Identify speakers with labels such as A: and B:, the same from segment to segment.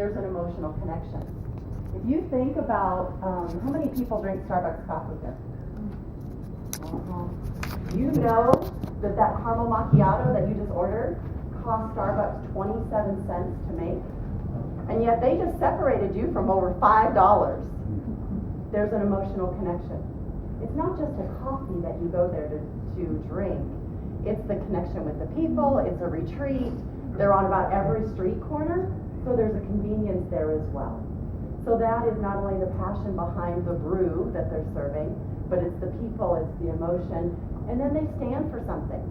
A: there's an emotional connection. If you think about how many people drink Starbucks coffee here? You know that caramel macchiato that you just ordered cost Starbucks 27 cents to make, and yet they just separated you from over $5. There's an emotional connection. It's not just a coffee that you go there to drink. It's the connection with the people, it's a retreat. They're on about every street corner, so there's a convenience there as well. So that is not only the passion behind the brew that they're serving, but it's the people, it's the emotion, and then they stand for something.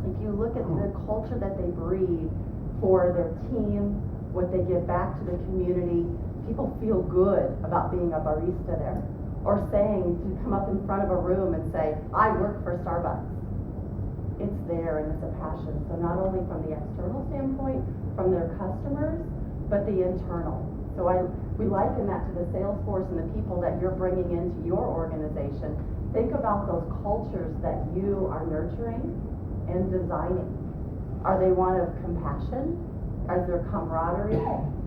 A: If you look at the culture that they breed for their team, what they give back to the community, people feel good about being a barista there, or saying to come up in front of a room and say, I work for Starbucks. It's there and it's a passion. So not only from the external standpoint, from their customers, but the internal. So we liken that to the sales force and the people that you're bringing into your organization. Think about those cultures that you are nurturing and designing. Are they one of compassion? Is there camaraderie?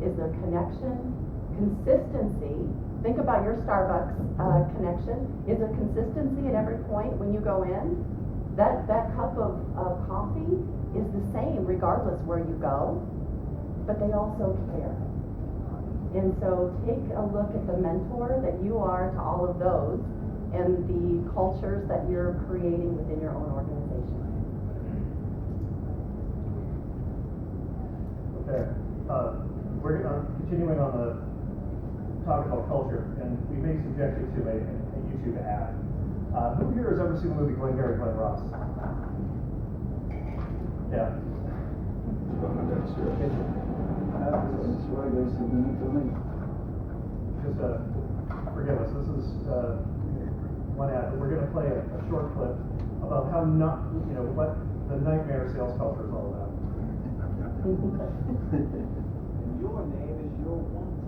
A: Is there connection? Consistency. Think about your Starbucks connection. Is there consistency at every point when you go in? That cup of coffee is the same regardless where you go, but they also care. And so take a look at the mentor that you are to all of those and the cultures that you're creating within your own organization.
B: Okay. We're continuing on the topic of culture, and we may subject you to a YouTube ad. Who here has ever seen the movie Glengarry Glen Ross? Yeah. Just forgive us. This is one ad. We're going to play a short clip about how what the nightmare sales culture is all about.
C: And your name is your wanting.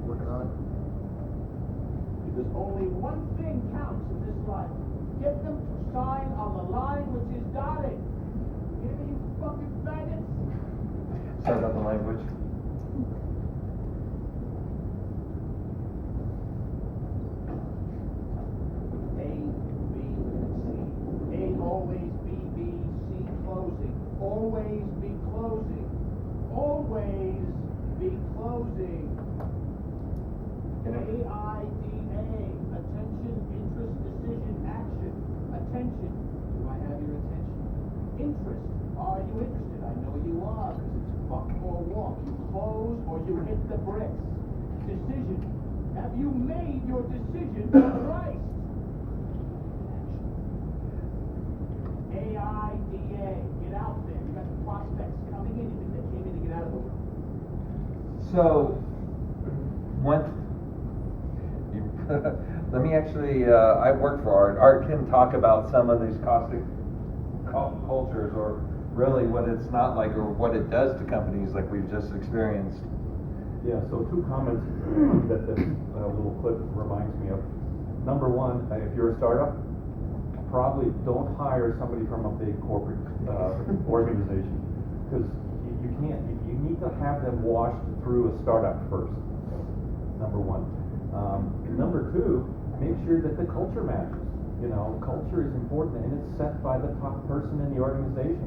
B: Working on it.
C: Because only one thing counts in this life. Get them to sign on the line which is dotted. You hear me, you fucking faggots?
D: Sorry about the language.
C: A, B, C. A, always B, B, C, closing. Always be closing. Always be closing. AIDA, attention, interest, decision, action. Attention. Do I have your attention? Interest. Are you interested? I know you are, because it's fuck or walk. You close or you hit the bricks. Decision. Have you made your decision for Christ? AIDA. Get out there. You got the prospects coming in. You think they came in to get out of the room?
D: So, let me actually, I work for Art. Art can talk about some of these caustic cultures, or really what it's not like, or what it does to companies like we've just experienced.
E: Yeah, so two comments that this little clip reminds me of. Number one, if you're a startup, probably don't hire somebody from a big corporate organization, because you need to have them washed through a startup first, number one. Number two, make sure that the culture matches. Culture is important, and it's set by the top person in the organization.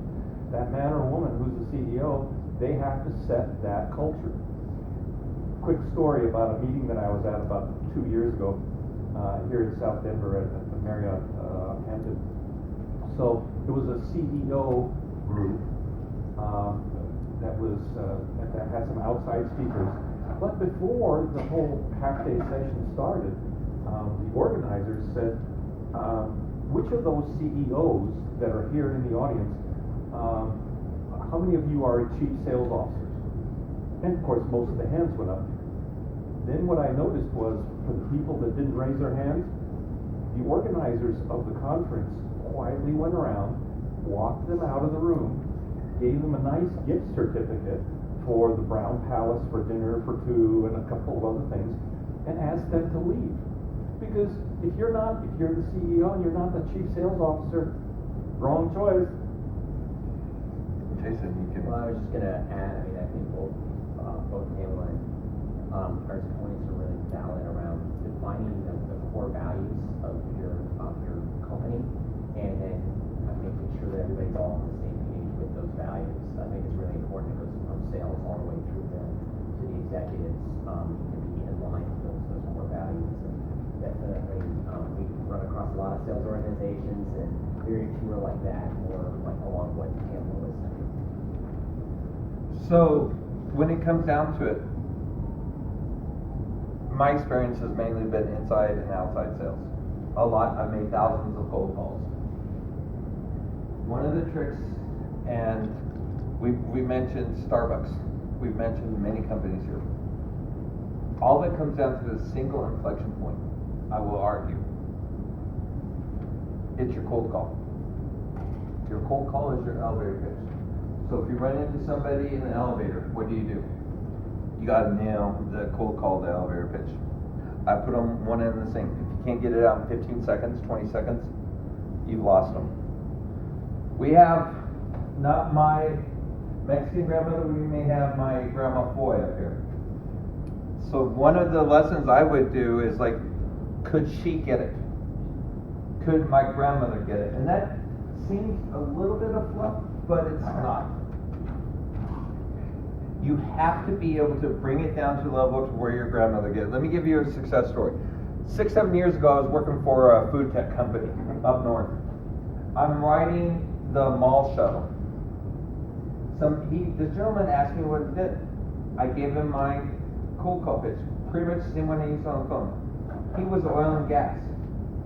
E: That man or woman who's the CEO, they have to set that culture. Quick story about a meeting that I was at about 2 years ago here in South Denver at the Marriott Hampton. So there was a CEO group that had some outside speakers. But before the whole half-day session started, the organizers said, which of those CEOs that are here in the audience, how many of you are chief sales officers? And of course, most of the hands went up. Then what I noticed was, for the people that didn't raise their hands, the organizers of the conference quietly went around, walked them out of the room, gave them a nice gift certificate for the Brown Palace for dinner for two and a couple of other things, and asked them to leave. Because if you're the CEO and you're not the chief sales officer, wrong choice.
D: Jason, you can.
F: Well, I was just gonna add, I mean, I think both Pamela and Art's points are really valid around defining the core values of your company, and then making sure that everybody's all on the same page with those values. I think it's really important. It goes from sales all the way through to the executives, to be in line with those core values. And definitely, we run across a lot of sales organizations, and very few are like that, more like along what Pamela was saying.
D: So, when it comes down to it, my experience has mainly been inside and outside sales. A lot, I've made thousands of cold calls. One of the tricks, and we mentioned Starbucks, we've mentioned many companies here. All that comes down to this single inflection point, I will argue. It's your cold call. Your cold call is your elevator pitch. So if you run into somebody in an elevator, what do? You gotta nail the cold call, the elevator pitch. I put them one in the same. If you can't get it out in 15 seconds, 20 seconds, you've lost them. We have, not my Mexican grandmother, we may have my grandma Foy up here. So one of the lessons I would do is like, could she get it? Could my grandmother get it? And that seems a little bit of fluff, but it's not. You have to be able to bring it down to the level to where your grandmother gets it. Let me give you a success story. 6-7 years ago, I was working for a food tech company up north. I'm riding the mall shuttle. This gentleman asked me what it did. I gave him my cold call pitch, pretty much the same one I used on the phone. He was oil and gas.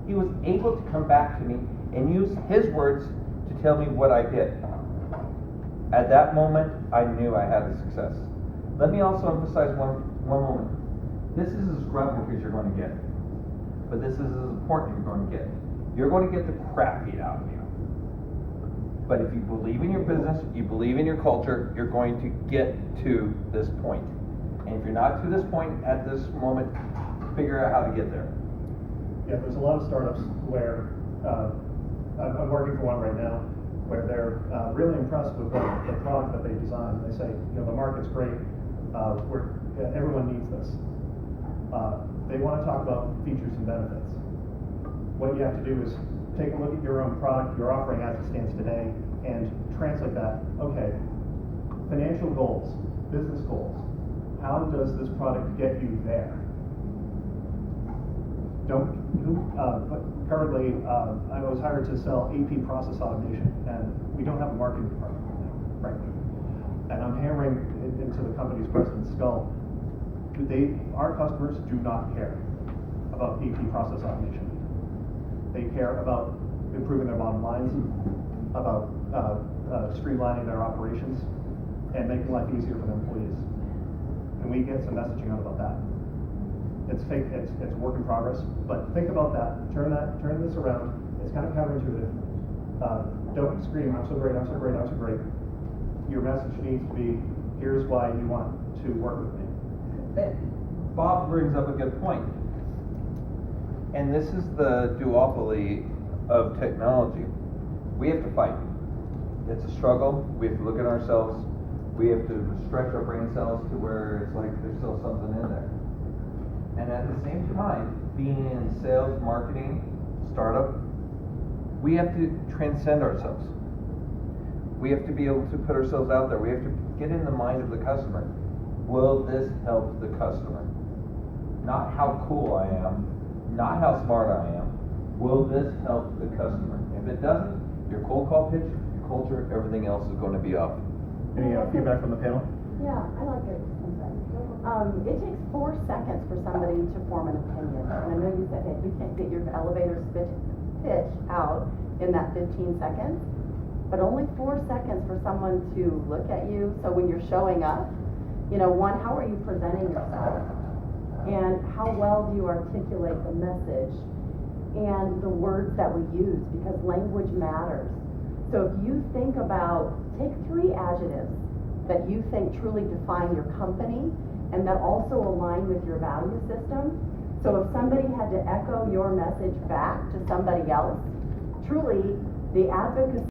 D: He was able to come back to me and use his words to tell me what I did. At that moment, I knew I had a success. Let me also emphasize one moment. This is as grunt work as you're going to get, but this is as important as you're going to get. You're going to get the crap beat out of you. But if you believe in your business, you believe in your culture, you're going to get to this point. And if you're not to this point at this moment, figure out how to get there.
B: Yeah, there's a lot of startups where, I'm working for one right now, where they're really impressed with the product that they designed. They say, the market's great, everyone needs this. They want to talk about features and benefits. What you have to do is take a look at your own product, your offering as it stands today, and translate that. Okay, financial goals, business goals. How does this product get you there? Currently, I was hired to sell AP process automation, and we don't have a marketing department right now, frankly. And I'm hammering into the company's president's skull. Our customers do not care about AP process automation. They care about improving their bottom lines, about streamlining their operations, and making life easier for their employees. And we get some messaging out about that. It's fake, it's work in progress, but think about that, turn this around. It's kind of counterintuitive. Don't scream, I'm so great, I'm so great, I'm so great. Your message needs to be, here's why you want to work with me.
D: Bob brings up a good point. And this is the duopoly of technology. We have to fight. It's a struggle. We have to look at ourselves. We have to stretch our brain cells to where it's like there's still something in there. And at the same time, being in sales, marketing, startup, we have to transcend ourselves. We have to be able to put ourselves out there. We have to get in the mind of the customer. Will this help the customer? Not how cool I am, not how smart I am. Will this help the customer? If it doesn't, your cold call pitch, your culture, everything else is going to be up.
B: Any feedback from the panel?
A: Yeah, I like it. It takes 4 seconds for somebody to form an opinion. And I know you said, hey, you can't get your elevator pitch out in that 15 seconds, but only 4 seconds for someone to look at you. So when you're showing up, one, how are you presenting yourself? And how well do you articulate the message and the words that we use? Because language matters. So if you think about, take 3 adjectives that you think truly define your company and that also align with your value system. So if somebody had to echo your message back to somebody else, truly the advocacy